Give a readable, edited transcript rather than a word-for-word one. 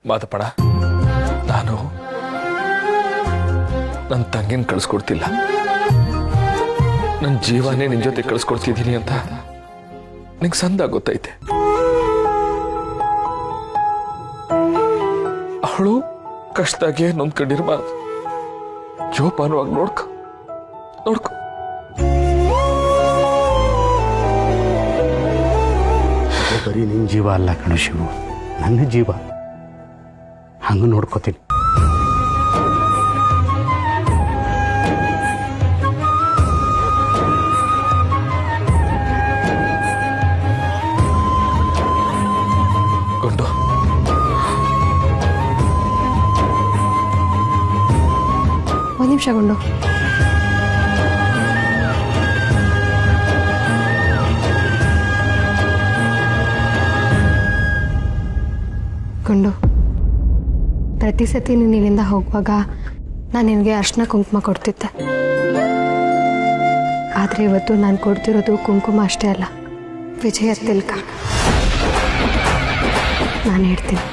ಮಾದಪ್ಪಣ, ನಾನು ನನ್ನ ತಂಗಿನ ಕಳಿಸ್ಕೊಡ್ತಿಲ್ಲ, ನನ್ನ ಜೀವನೇ ನಿನ್ ಜೊತೆ ಕಳಿಸ್ಕೊಡ್ತಿದ್ದೀನಿ ಅಂತ ನಿಂಗೆ ಸಂದ ಗೊತ್ತೈತೆ. ಅವಳು ಕಷ್ಟದಾಗೆ ನೊಂದ್ಕೊಂಡಿರ್ಬಾರ್ದು. ಜೋಪಾನವಾಗಿ ನೋಡ್ಕೊ. ಬರೀ ನಿನ್ನ ಜೀವ ಅಲ್ಲ ಕಣ ಶಿವು, ನನ್ನ ಜೀವ. ಹಂಗೆ ನೋಡ್ಕೋತೀನಿ. ಗುಂಡು, ಒಂದು ನಿಮಿಷ ಗುಂಡು. ಗುಂಡು, ಪ್ರತಿ ಸತಿ ನೀನು ಇಲ್ಲಿಂದ ಹೋಗುವಾಗ ನಾನು ನಿನಗೆ ಅರ್ಶಿನ ಕುಂಕುಮ ಕೊಡ್ತಿದ್ದೆ. ಆದರೆ ಇವತ್ತು ನಾನು ಕೊಡ್ತಿರೋದು ಕುಂಕುಮ ಅಷ್ಟೇ ಅಲ್ಲ, ವಿಜಯ ತಿಲಕ. ನಾನು ಹೇಳ್ತೀನಿ,